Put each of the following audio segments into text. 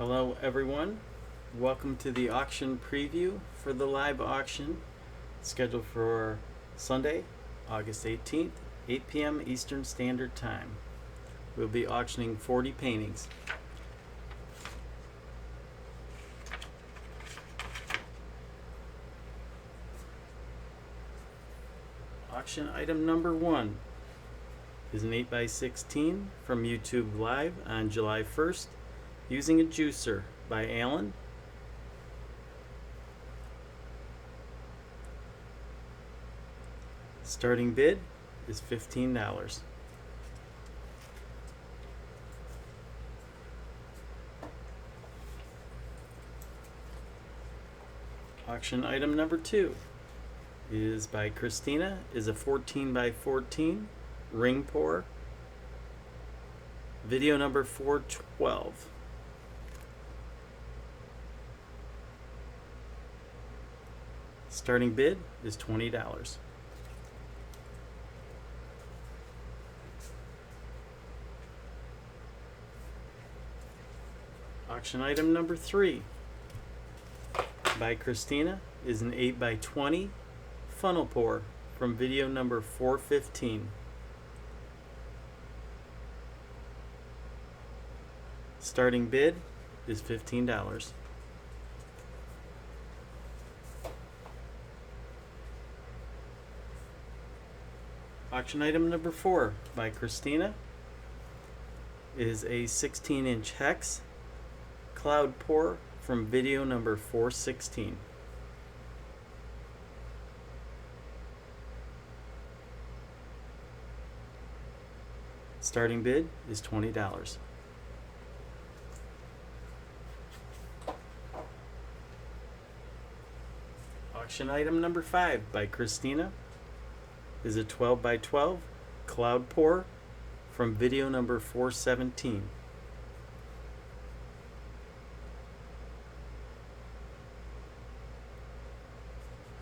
Hello everyone, welcome to the auction preview for the live auction scheduled for Sunday, August 18th, 8 p.m. Eastern Standard Time. We'll be auctioning 40 paintings. Auction item number 1 is an 8x16 from YouTube Live on July 1st using a juicer by Alan. Starting bid is $15. Auction item number 2 is by Christina, is a 14x14 ring pour, video number 412. Starting bid is $20. Auction item number 3 by Christina is an 8x20 funnel pour from video number 415. Starting bid is $15. Auction item number 4 by Christina is a 16-inch hex cloud pour from video number 416. Starting bid is $20. Auction item number 5 by Christina is a 12x12 cloud pour from video number 417.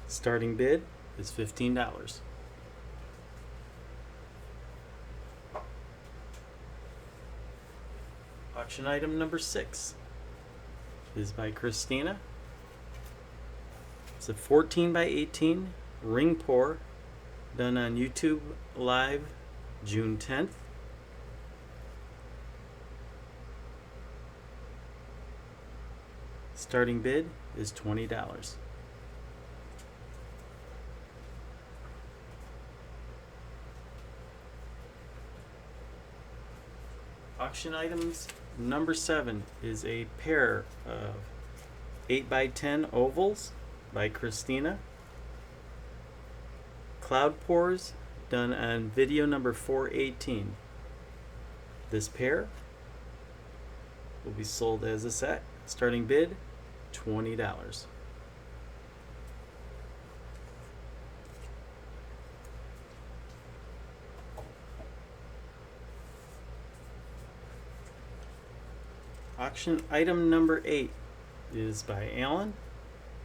Starting bid is $15. Auction item number 6 is by Christina. It's a 14x18 ring pour done on YouTube Live June 10th. Starting bid is $20. Auction items number 7 is a pair of 8x10 ovals by Christina. Cloud pours done on video number 418. This pair will be sold as a set. Starting bid $20. Auction item number 8 is by Alan.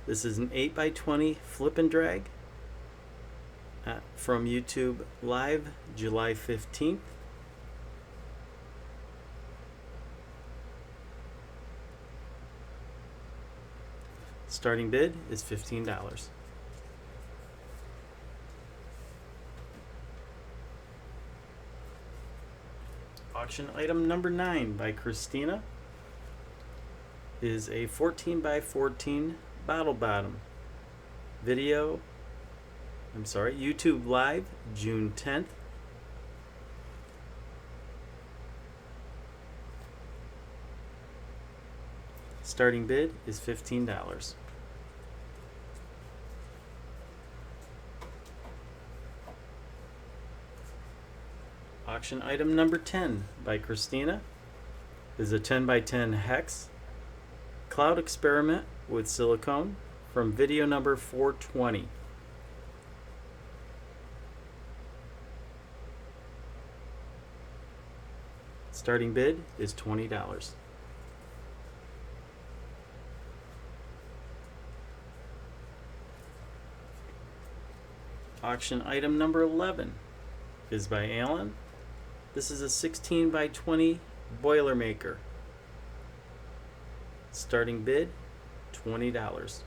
This is an 8x20 flip and drag from YouTube Live July 15th. Starting bid is $15. Auction item number 9 by Christina is a 14x14 bottle bottom video. YouTube Live June 10th. Starting bid is $15. Auction item number 10 by Christina is a 10x10 hex cloud experiment with silicone from video number 420. Starting bid is $20. Auction item number 11 is by Alan. This is a 16x20 Boilermaker Starting bid, $20.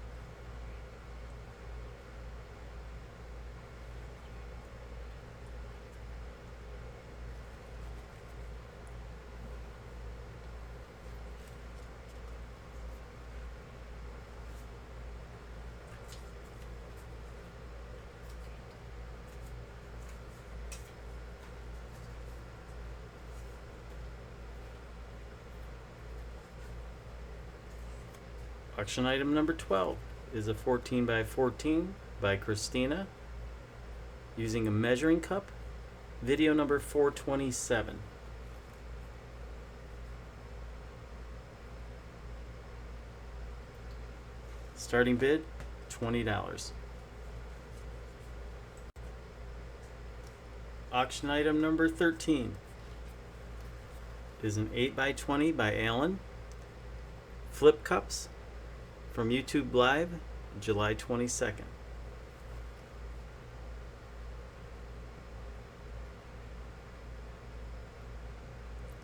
Auction item number 12 is a 14 by 14 by Christina using a measuring cup. Video number 427. Starting bid, $20. Auction item number 13 is an 8 by 20 by Allen. Flip cups from YouTube Live, July 22nd.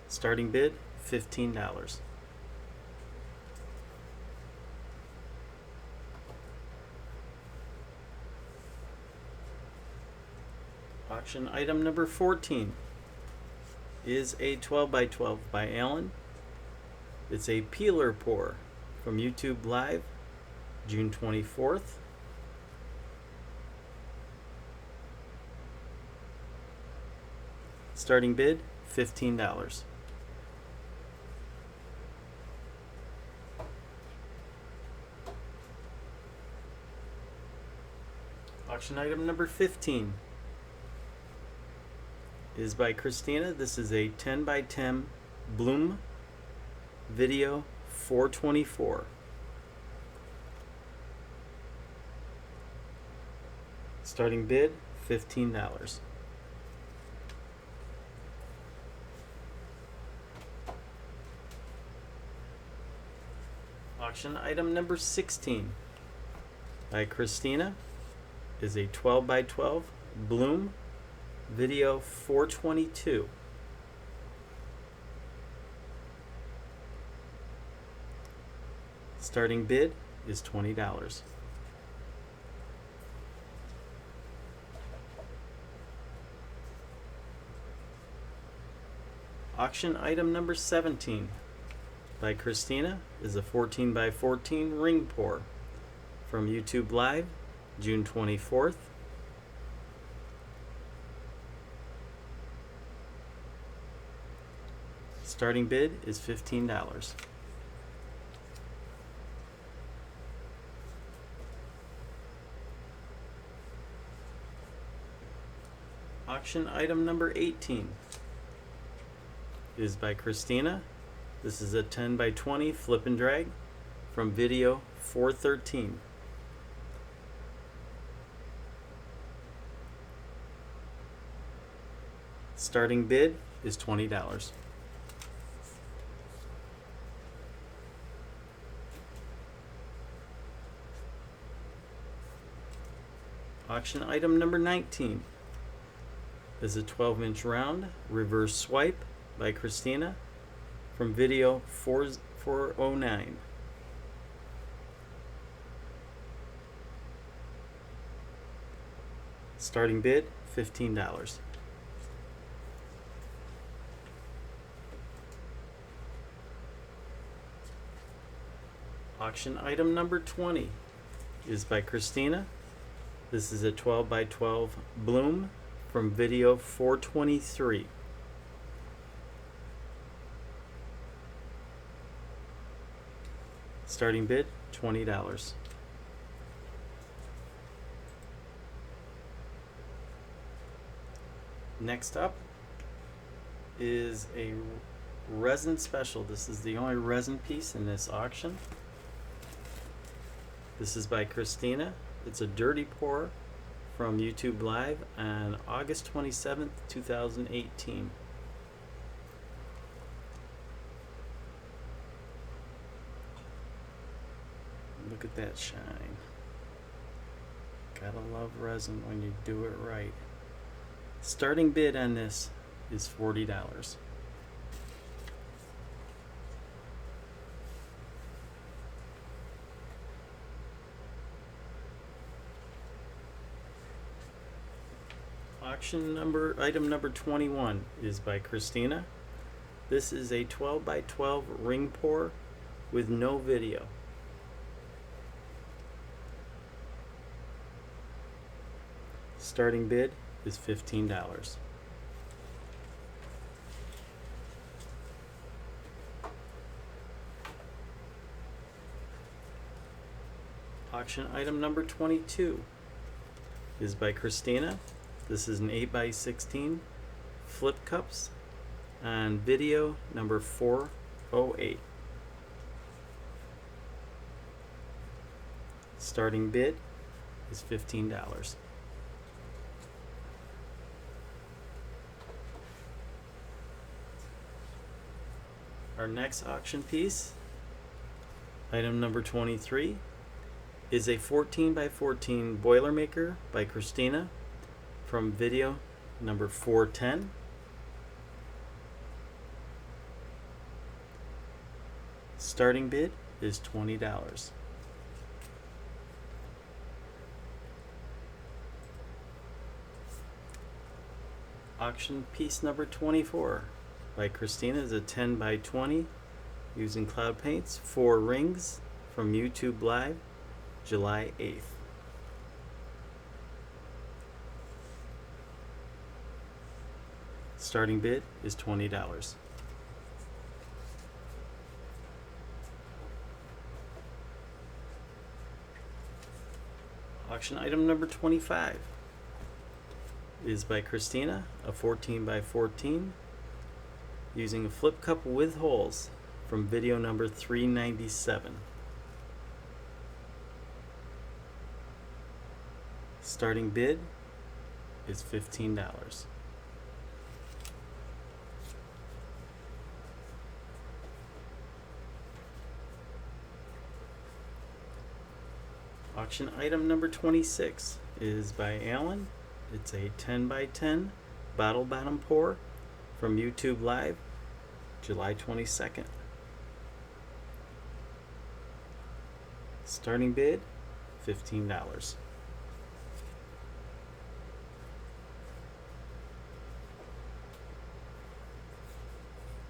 Starting bid, $15. Auction item number 14 is a 12 by 12 by Allen. It's a peeler pour from YouTube Live, June 24th. Starting bid, $15. Auction item number 15 is by Christina. This is a 10 by 10 Bloom Video 424. Starting bid, $15. Auction item number 16 by Christina is a 12 by 12 Bloom Video 422. Starting bid is $20. Auction item number 17 by Christina is a 14 by 14 ring pour from YouTube Live, June 24th. Starting bid is $15. Auction item number 18 is by Christina. This is a 10 by 20 flip and drag from Video 413. Starting bid is $20. Auction item number 19 is a 12-inch round reverse swipe by Christina from Video 409. Starting bid, $15. Auction item number 20 is by Christina. This is a 12 by 12 Bloom from Video 423. Starting bid, $20. Next up is a resin special. This is the only resin piece in this auction. This is by Christina. It's a dirty pour from YouTube Live on August 27th, 2018. Look at that shine. Gotta love resin when you do it right. Starting bid on this is $40. Item number 21 is by Christina. This is a 12 by 12 ring pour with no video. Starting bid is $15. Auction item number 22 is by Christina. This is an 8 by 16 flip cups and video number 408. Starting bid is $15. Our next auction piece, item number 23, is a 14 by 14 Boilermaker by Christina from video number 410. Starting bid is $20. Auction piece number 24 by Christina is a 10 by 20 using cloud paints, 4 rings from YouTube Live, July 8th. Starting bid is $20. Auction item number 25 is by Christina, a 14 by 14 using a flip cup with holes from video number 397. Starting bid is $15. Auction item number 26 is by Alan. It's a 10 by 10 bottle bottom pour from YouTube Live, July 22nd. Starting bid, $15.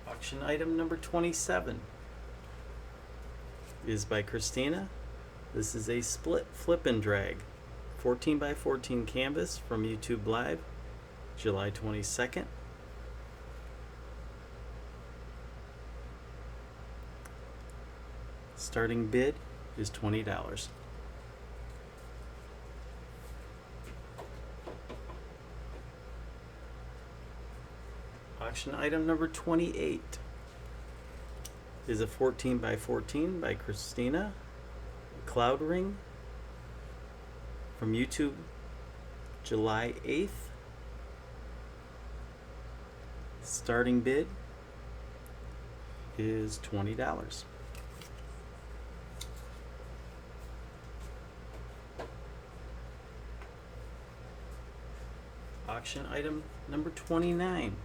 Auction item number 27 is by Christina. This is a split flip and drag 14 by 14 canvas from YouTube Live, July 22nd. Starting bid is $20. Auction item number 28 is a 14 by 14 by Christina, cloud ring from YouTube, July 8th. Starting bid is $20. Auction item number 29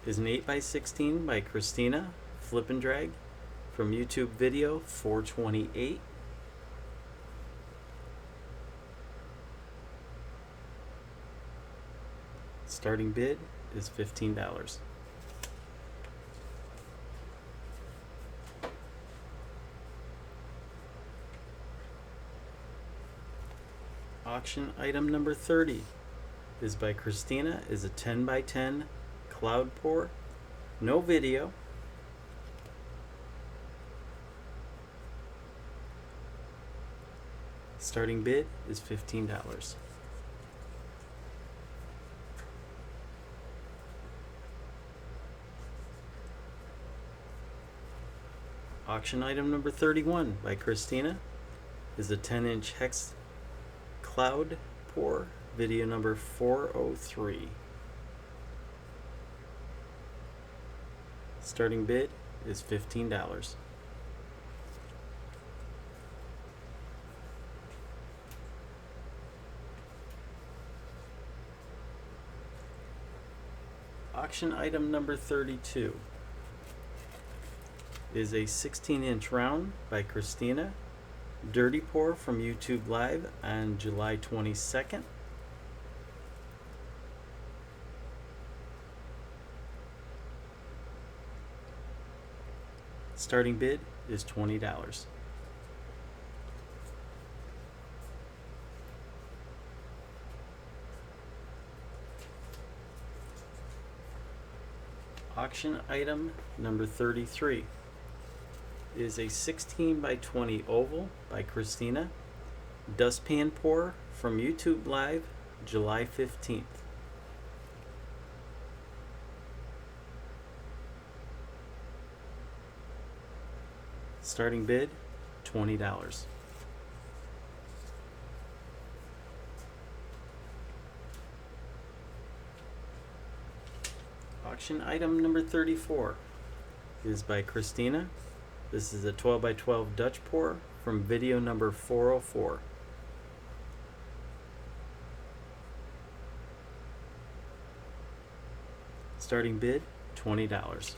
is an 8 by 16 by Christina, flip and drag from YouTube video 428. Starting bid is $15. Auction item number 30 is by Christina, is a 10 by 10 cloud pour, no video. Starting bid is $15. Auction item number 31 by Christina is a 10-inch hex cloud pour, video number 403. Starting bid is $15. Auction item number 32 is a 16-inch round by Christina, dirty pour from YouTube Live on July 22nd. Starting bid is $20. Auction item number 33 is a 16 by 20 oval by Christina. Dustpan pour from YouTube Live, July 15th. Starting bid, $20. Auction item number 34 is by Christina. This is a 12 by 12 Dutch pour from video number 404. Starting bid, $20.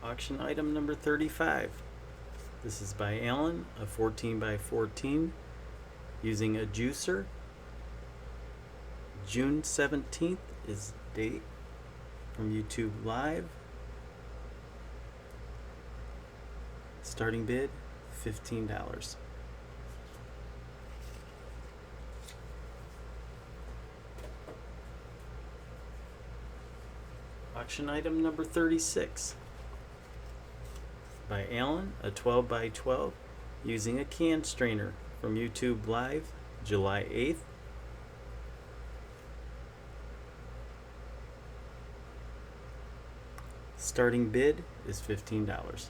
Auction item number 35. This is by Alan, a 14 by 14 using a juicer. June 17th is the date from YouTube Live. Starting bid, $15. Auction item number 36. By Alan, a 12 by 12 using a can strainer from YouTube Live, July 8th. Starting bid is $15.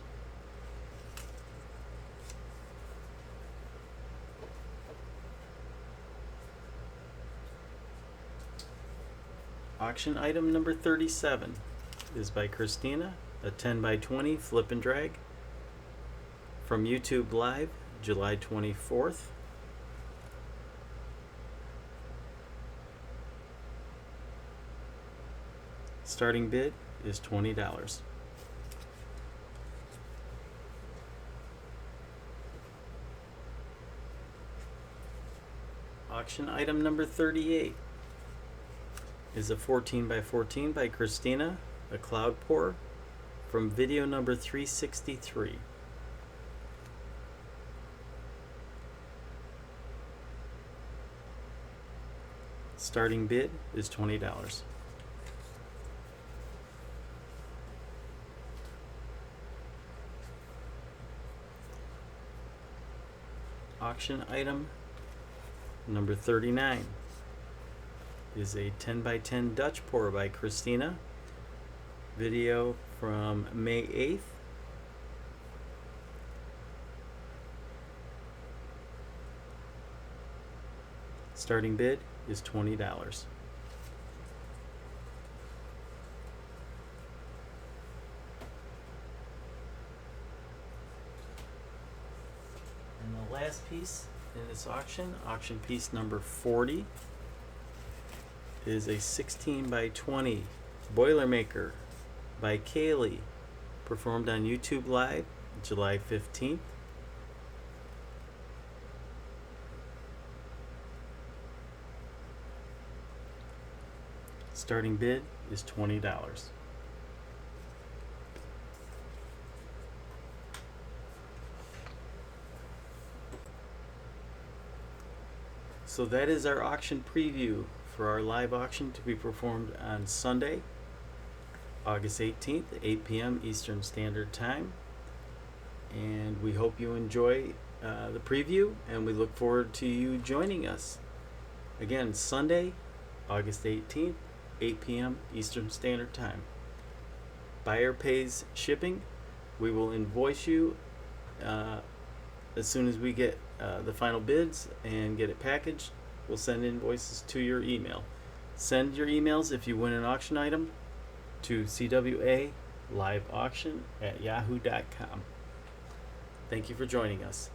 Auction item number 37 is by Christina, a 10 by 20 flip and drag from YouTube Live, July 24th. Starting bid is $20. Auction item number 38 is a 14 by 14 by Christina, a cloud pour from video number 363. Starting bid is $20. Auction item number 39 is a 10 by 10 Dutch pour by Christina. Video from May 8th. Starting bid is $20. And the last piece in this auction, auction piece number 40, is a 16 by 20 Boilermaker by Kaylee, performed on YouTube Live, July 15th. Starting bid is $20. So that is our auction preview for our live auction to be performed on Sunday, August 18th, 8 p.m. Eastern Standard Time. And we hope you enjoy the preview, and we look forward to you joining us. Again, Sunday, August 18th, 8 p.m. Eastern Standard Time. Buyer pays shipping. We will invoice you as soon as we get the final bids and get it packaged. We'll send invoices to your email. Send your emails if you win an auction item to CWA liveauction@yahoo.com. Thank you for joining us.